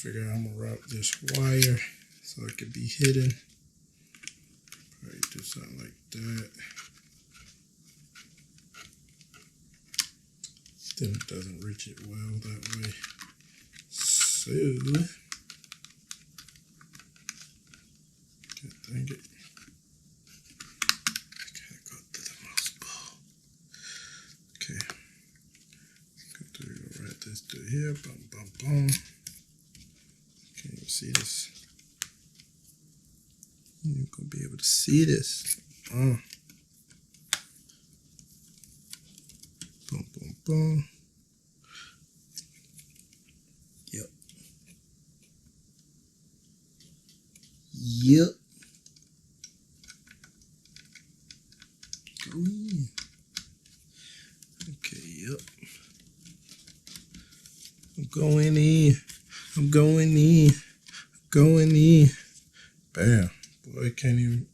figure out I'm gonna route this wire so it could be hidden. Probably do something like that. Then it doesn't reach it well that way. So, God dang it. I gotta go to the mouse ball. Okay. Go right this to here. Boom, boom, boom. Can't even see this. You're gonna be able to see this. Boom, boom, boom. Yep. Yep. Go in. Okay, yep. I'm going in. I'm going in. Going in. Bam. Boy, it can't even.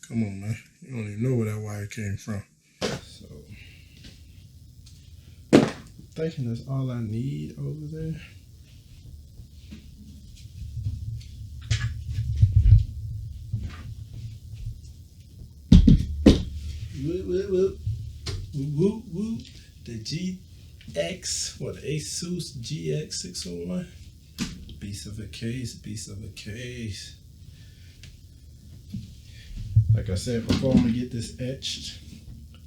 Come on, man. You don't even know where that wire came from. So, I'm thinking that's all I need over there. Whoop, whoop, whoop. Whoop, whoop. The GX, what, the Asus GX601? Beast of a case, beast of a case. Like I said before, I'm gonna get this etched,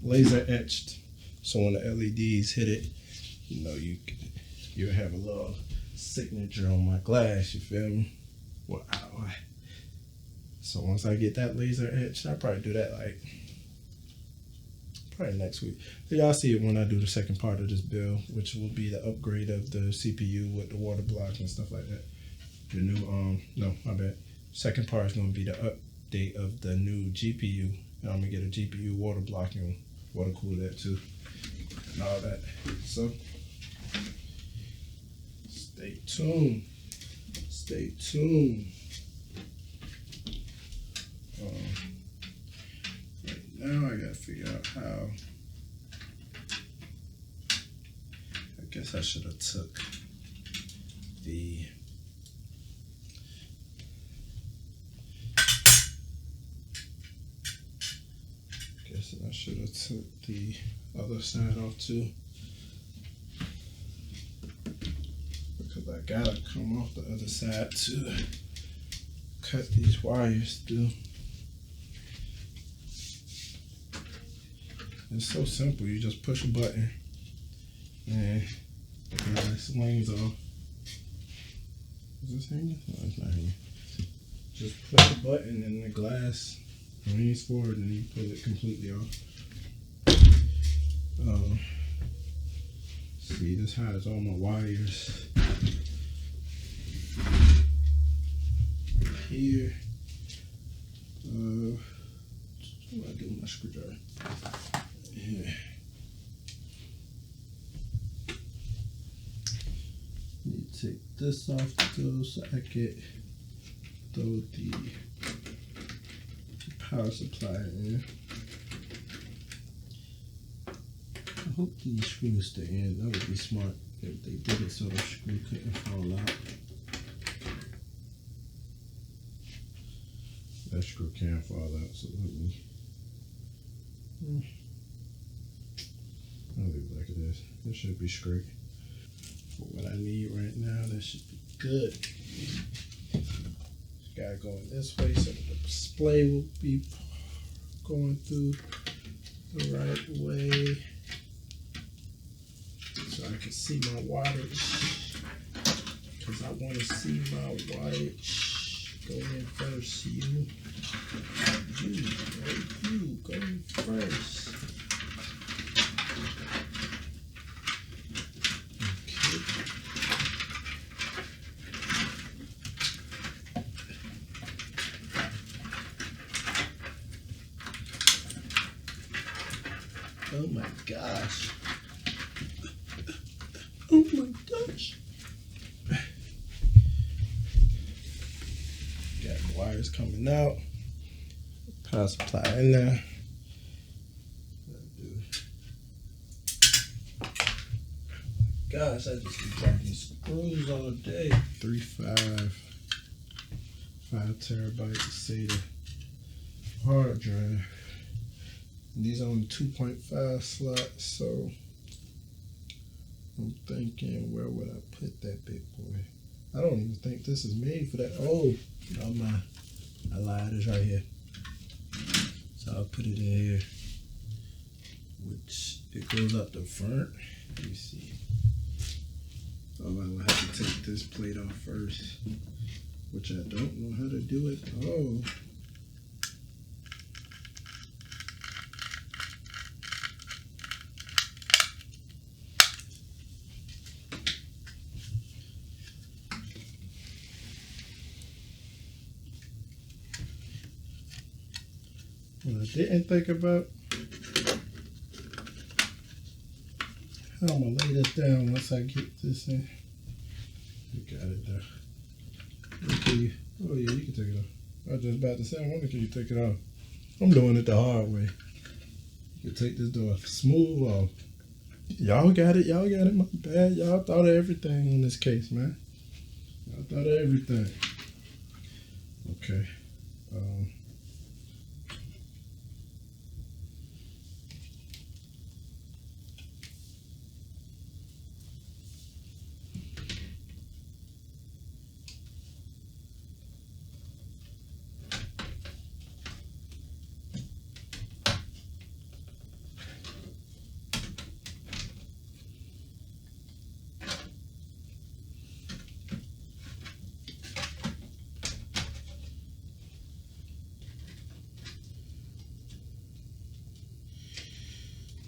laser etched. So when the LEDs hit it, you know, you'll have a little signature on my glass, you feel me? Wow. So once I get that laser etched, I'll probably do that like, probably next week. So y'all see it when I do the second part of this build, which will be the upgrade of the CPU with the water block and stuff like that. The new, no, my bad. Second part is gonna be the update of the new GPU. And I'm gonna get a GPU water block and water cool that too. And all that. So, stay tuned. Stay tuned. Right now I gotta figure out how. I guess I should have took the I should have took the other side off too, because I gotta come off the other side to cut these wires through. It's so simple. You just push a button and the glass swings off. Is this hanging? No, it's not hanging. Just push a button and the glass leans forward and you pull it completely off. See, this hides all my wires. Right here. What do I do with my screwdriver? Yeah. Need to take this off though so I can throw the power supply in. I hope these screws stay in. That would be smart if they did it so the screw couldn't fall out. That screw can fall out, so let me. I'll leave it like it is. This should be straight. For what I need right now, that should be good. Just gotta go in this way so that the display will be going through the right way. So I can see my wattage. Because I want to see my wattage. Go in first, you. You, go in first. Oh my gosh. Oh my gosh. Got the wires coming out. Power supply in there. gosh, I just be jacking screws all day. 3.5, 5 TB SATA hard drive. And these are on 2.5 slots, so I'm thinking, where would I put that big boy? I don't even think this is made for that. Oh, no, my, I lied. It's right here. So I'll put it in here, which it goes up the front. Let me see. Oh, I will have to take this plate off first, which I don't know how to do it. Oh. What I didn't think about, how I'm gonna lay this down once I get this in. You got it there. Okay. Oh yeah, you can take it off. I was just about to say, I wonder can you take it off. I'm doing it the hard way. You can take this door smooth off. Y'all got it, my bad. Y'all thought of everything on this case, man. Y'all thought of everything. Okay.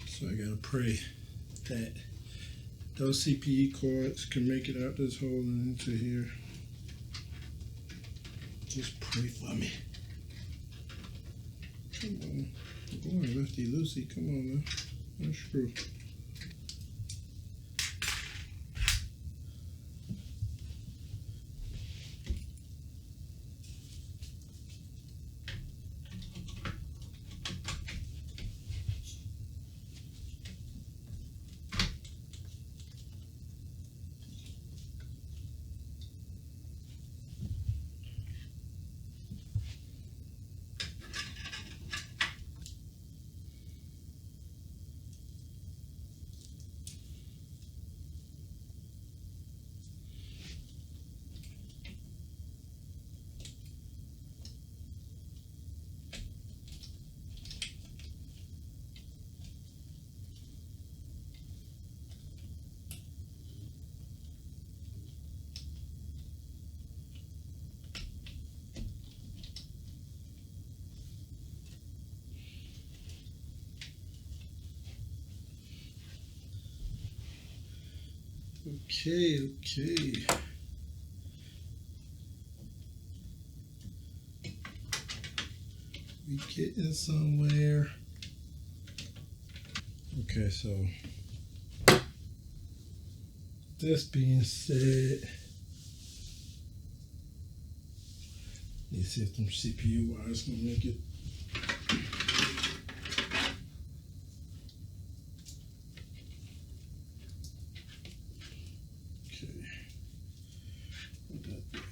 So I gotta pray that those CPE cords can make it out this hole and into here. Just pray for me. Come on. Come on, lefty loosey. Come on now. Unscrew. Okay. We getting somewhere. Okay, so this being said, let's see if them CPU wires gonna make it.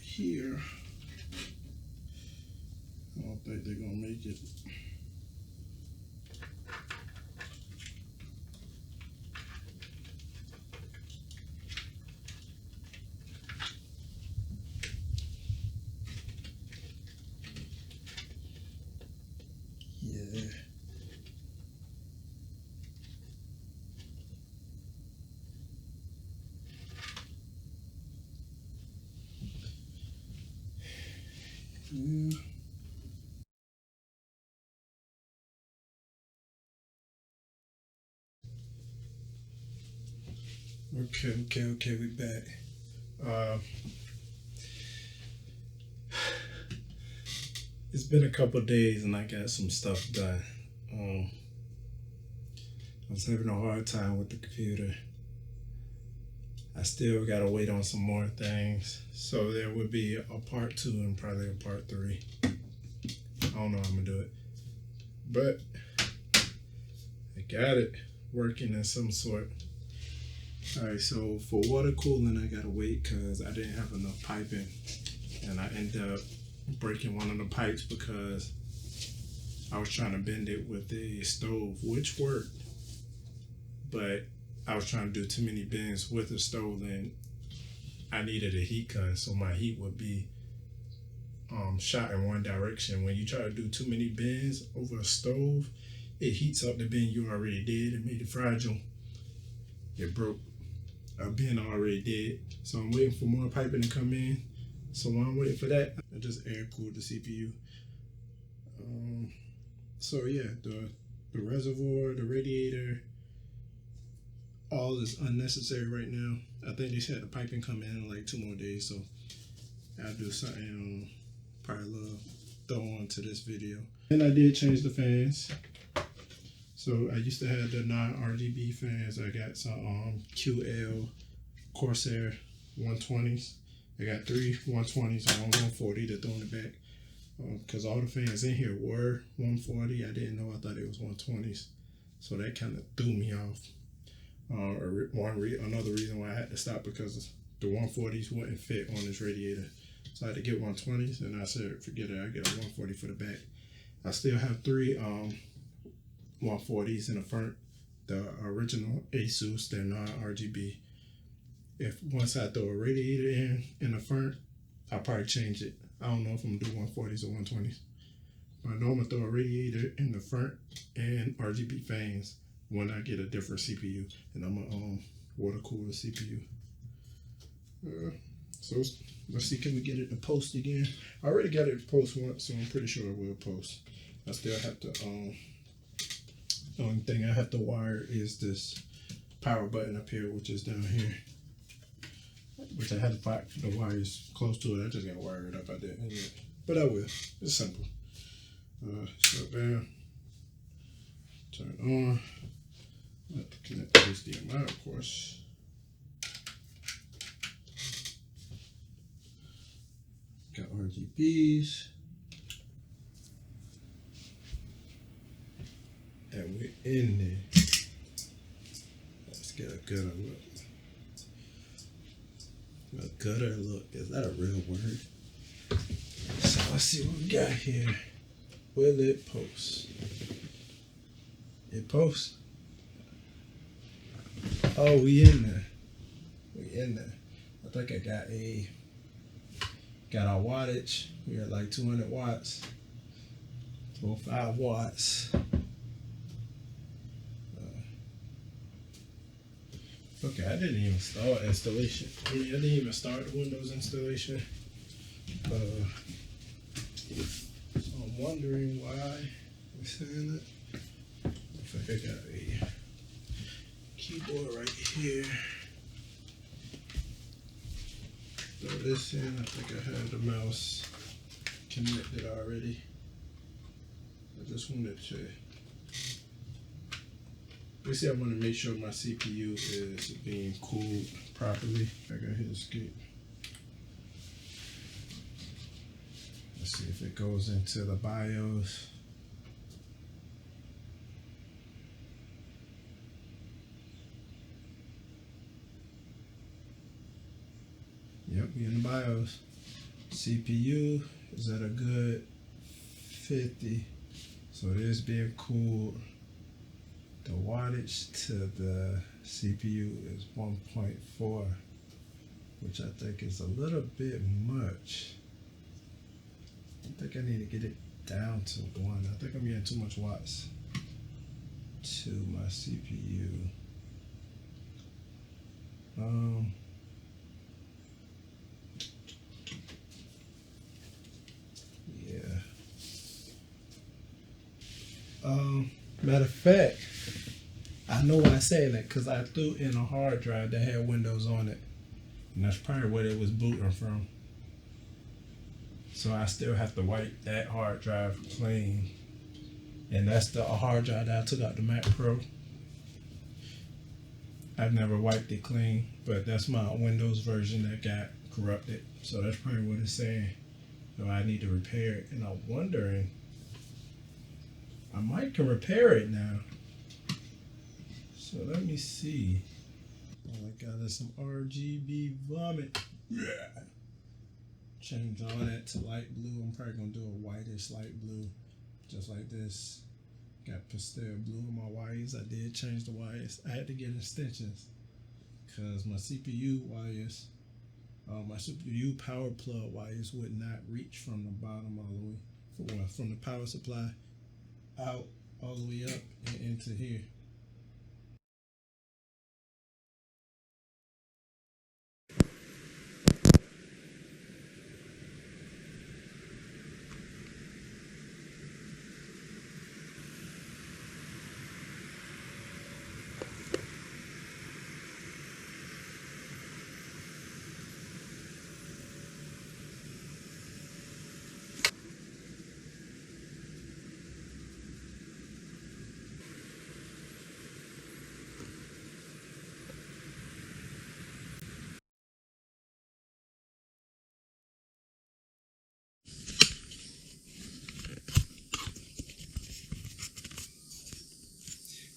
Here, I don't think they're gonna make it. Yeah. Yeah. Okay, we back. It's been a couple days and I got some stuff done. I was having a hard time with the computer. I still gotta wait on some more things. So there would be a part 2 and probably a part 3. I don't know how I'm gonna do it. But I got it working in some sort. Alright, so for water cooling, I gotta wait because I didn't have enough piping, and I ended up breaking one of the pipes because I was trying to bend it with the stove, which worked, but I was trying to do too many bends with the stove, and I needed a heat gun so my heat would be shot in one direction. When you try to do too many bends over a stove, it heats up the bend you already did. It made it fragile. It broke a bend already did. So I'm waiting for more piping to come in. So while I'm waiting for that, I just air cooled the CPU. So yeah, the reservoir, the radiator, all is unnecessary right now. I think they said the piping come in like 2 more days, so I'll do something probably throw on to this video. And I did change the fans. So I used to have the non-RGB fans. I got some QL Corsair 120s. I got 3 120s and 1 140 to throw in the back. Because all the fans in here were 140. I didn't know, I thought it was 120s. So that kind of threw me off. Another reason why I had to stop, because the 140s wouldn't fit on this radiator. So I had to get 120s, and I said, forget it, I get a 140 for the back. I still have 3 140s in the front, the original Asus, they're non-RGB. If once I throw a radiator in the front, I'll probably change it. I don't know if I'm gonna do 140s or 120s. But I know I'm gonna throw a radiator in the front and RGB fans when I get a different CPU, and I'm gonna water cool the CPU. So let's see, can we get it to post again? I already got it to post once, so I'm pretty sure it will post. I still have to, the only thing I have to wire is this power button up here, which is down here, which I had to find the wires close to it. I just gotta wire it up. I didn't yet, but I will. It's simple. Shut down, turn on. I have to connect to HDMI, of course. Got RGBs. And we're in there. Let's get a gooder look. A gooder look. Is that a real word? So let's see what we got here. Will it post? It posts. Oh, we in there. We in there. I think I got our wattage. We got like 200 watts. 205 watts. Okay, I didn't even start installation. I didn't even start the Windows installation. So I'm wondering why it's saying that. Looks like I got a keyboard right here. Throw this in. I think I had the mouse connected already. I just wanted to. Basically, I want to make sure my CPU is being cooled properly. I gotta hit escape. Let's see if it goes into the BIOS. Yep, we in the BIOS. CPU is at a good 50. So it is being cooled. The wattage to the CPU is 1.4, which I think is a little bit much. I think I need to get it down to 1. I think I'm getting too much watts to my CPU. Yeah. Matter of fact, I know why I'm saying that, because I threw in a hard drive that had Windows on it, and that's probably what it was booting from. So I still have to wipe that hard drive clean, and that's the hard drive that I took out the Mac Pro. I've never wiped it clean, but that's my Windows version that got corrupted. So that's probably what it's saying. So I need to repair it, and I'm wondering, I might can repair it now. So let me see. All I got is some RGB vomit. Yeah. Change all that to light blue. I'm probably gonna do a whitish light blue, just like this. Got pastel blue on my wires. I did change the wires. I had to get extensions because my CPU wires, my CPU power plug wires would not reach from the bottom all the way, from the power supply out all the way up and into here.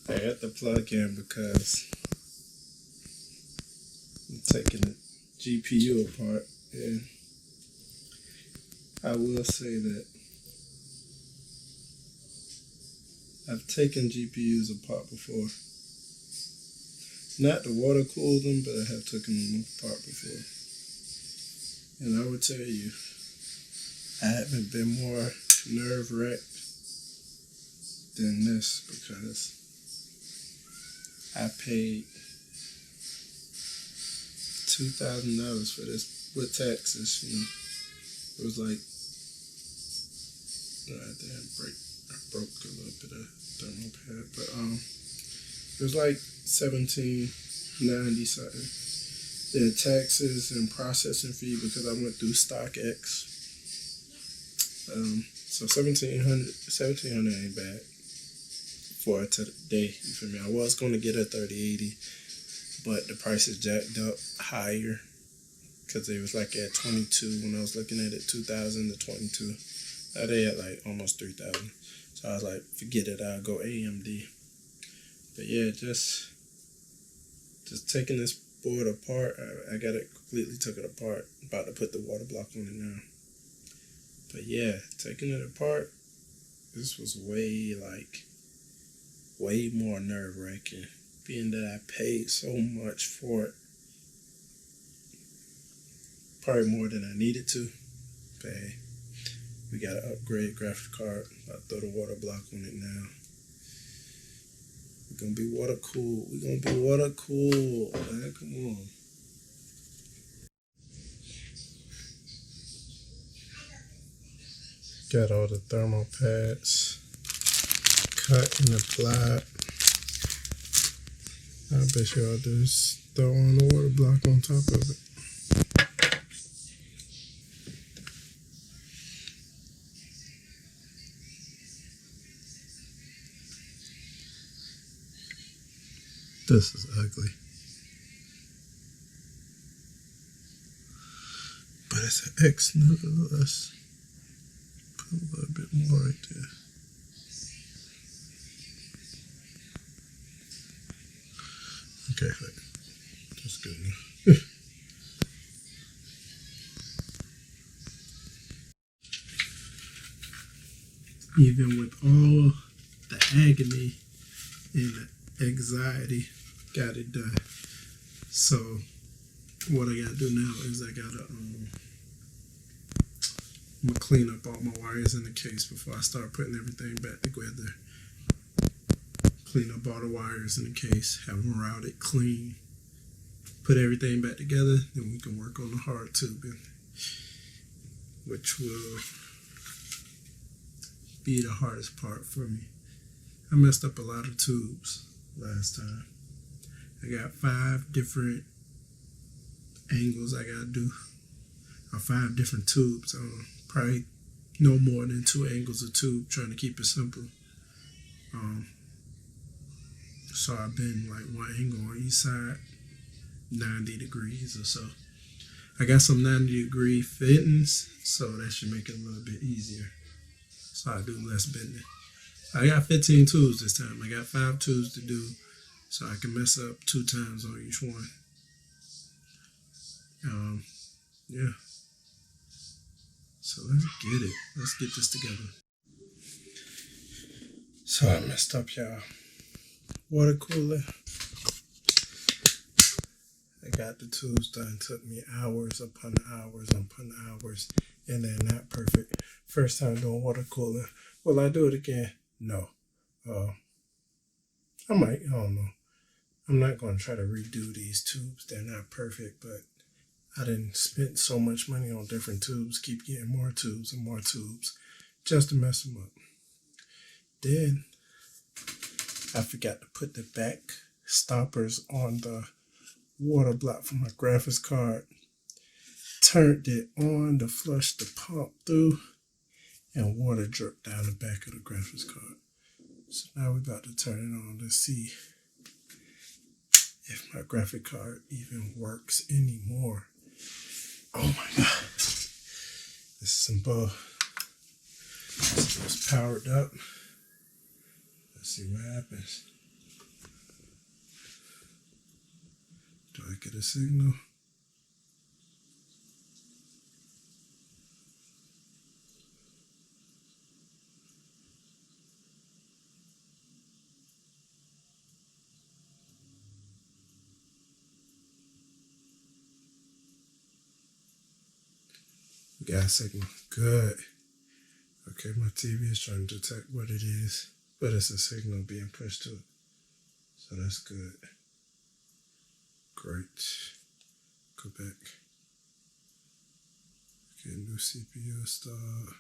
I had to plug in because I'm taking the GPU apart, and I will say that I've taken GPUs apart before. Not to water cool them, but I have taken them apart before. And I will tell you, I haven't been more nerve-wracked than this because I paid $2,000 for this with taxes. You know, it was like I broke a little bit of thermal pad, but it was like $17.90 something. Yeah, taxes and processing fee because I went through StockX. So $1,700 ain't bad for today. You feel me? I was going to get a 3080, but the prices jacked up higher because they was like at 22 when I was looking at it, 2,000 to 22. Now they at like almost 3,000. So I was like, forget it, I'll go AMD. But yeah, just taking this board apart. I got it completely took it apart. About to put the water block on it now. But yeah, taking it apart, this was way more nerve-wracking, being that I paid so much for it. Probably more than I needed to. But hey, we got an upgrade graphics card. I'll throw the water block on it now. We're gonna be water cool. Man, come on. Got all the thermal pads cut and applied. I bet y'all just throw on the water block on top of it. This is ugly. But it's an X nonetheless. Put a little bit more right there. Okay, that's good enough. Even with all the agony and the anxiety, got it done. So what I gotta do now is I gotta I'm gonna clean up all my wires in the case before I start putting everything back together. Clean up all the wires in the case, have them routed, clean, put everything back together, then we can work on the hard tubing, which will be the hardest part for me. I messed up a lot of tubes last time. I got 5 different angles I gotta do, or 5 different tubes. Probably no more than 2 angles of tube, trying to keep it simple. So I've been like 1 angle on each side, 90 degrees or so. I got some 90-degree fittings, so that should make it a little bit easier. So I do less bending. I got 15 tubes this time. I got 5 tubes to do, so I can mess up 2 times on each one. Yeah. So let's get it. Let's get this together. So I messed up, y'all. Water cooler. I got the tubes done. Took me hours upon hours upon hours, and they're not perfect. First time doing water cooler. Will I do it again? No. I might. I don't know. I'm not going to try to redo these tubes. They're not perfect, but I didn't spend so much money on different tubes. Keep getting more tubes and more tubes just to mess them up. Then I forgot to put the back stoppers on the water block for my graphics card. Turned it on to flush the pump through, and water dripped down the back of the graphics card. So now we're about to turn it on to see if my graphic card even works anymore. Oh my God. This is some bull. It's powered up. Let's see what happens. Do I get a signal? We got a signal. Good. Okay, my TV is trying to detect what it is, but it's a signal being pushed to it. So that's good. Great. Go back. Get a new CPU start.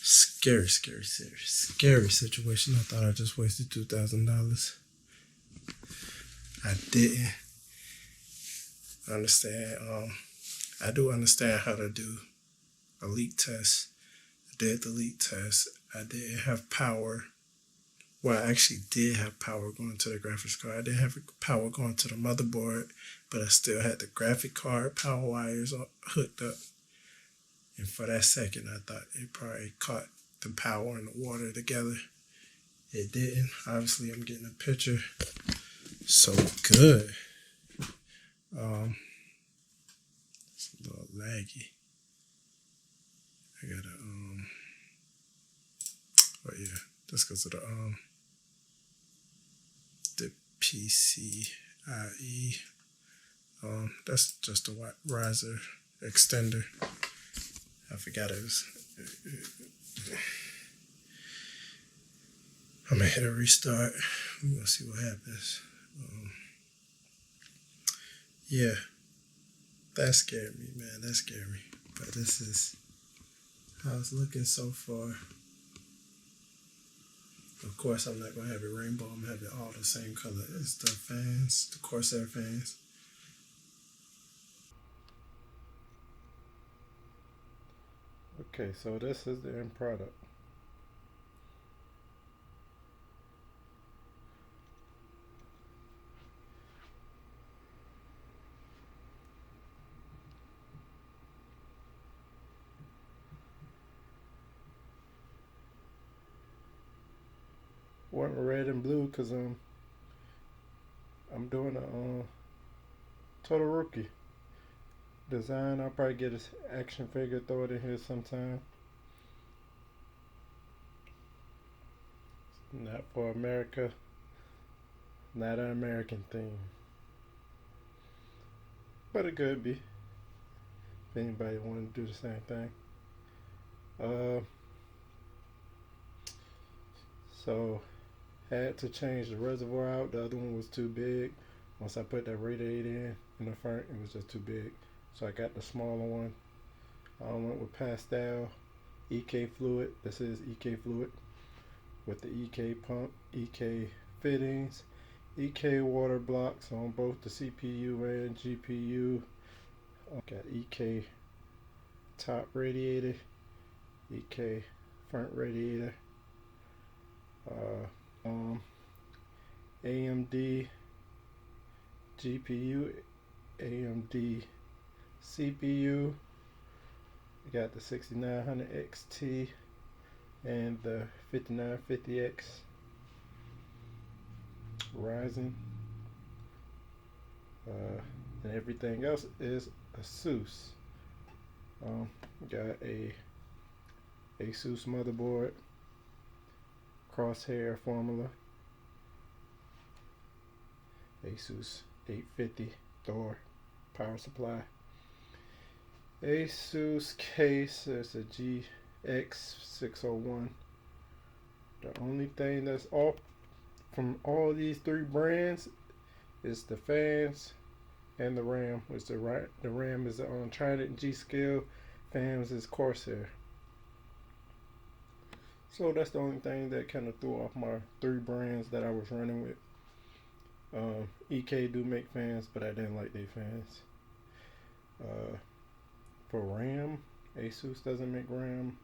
Scary situation. I thought I just wasted $2,000. I didn't understand. I do understand how to do a leak test. I did the leak test. I didn't have power. Well, I actually did have power going to the graphics card. I didn't have power going to the motherboard, but I still had the graphic card power wires hooked up. And for that second, I thought it probably caught the power and the water together. It didn't. Obviously, I'm getting a picture. So good. It's a little laggy. I gotta oh yeah, that's because of the pcie. That's just a riser extender. I forgot it was. I'm gonna hit a restart. We're gonna see what happens. Yeah, that scared me, man. That scared me. But this is how it's looking so far. Of course, I'm not gonna have it rainbow. I'm gonna have it all the same color as the fans, the Corsair fans. Okay, so this is the end product. Want red and blue because I'm doing a Total Rookie design. I'll probably get his action figure, throw it in here sometime. Not for America. Not an American thing. But it could be. If anybody want to do the same thing. So had to change the reservoir out. The other one was too big. Once I put that radiator in the front, it was just too big. So I got the smaller one. I went with pastel EK fluid. This is EK fluid with the EK pump, EK fittings, EK water blocks on both the CPU and GPU. Got EK top radiator, EK front radiator. AMD GPU, AMD CPU. We got the 6900 XT and the 5950X. rising. And everything else is Asus. Got a Asus motherboard, crosshair formula, Asus 850 Thor power supply, Asus case. It's a GX601. The only thing that's off from all these three brands is the fans and the RAM. The RAM is on Trident G scale, fans is Corsair. So that's the only thing that kind of threw off my three brands that I was running with. EK do make fans, but I didn't like their fans. For RAM, Asus doesn't make RAM.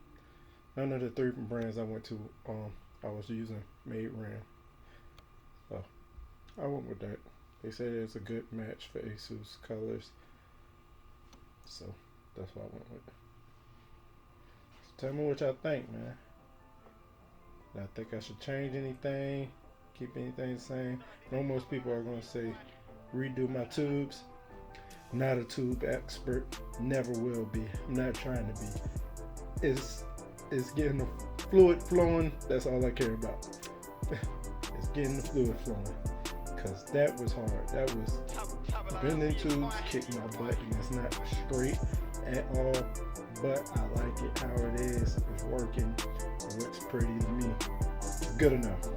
None of the three brands I went to, I was using made RAM. So I went with that. They said it's a good match for Asus colors, so that's what I went with. So tell me what y'all think, man. I think I should change anything, keep anything the same. I know most people are gonna say redo my tubes. Not a tube expert, never will be. I'm not trying to be. It's getting the fluid flowing. That's all I care about. It's getting the fluid flowing, because that was hard. That was bending tubes, kicked my butt, and it's not straight at all. But I like it how it is. It's working. It looks pretty to me. Good enough.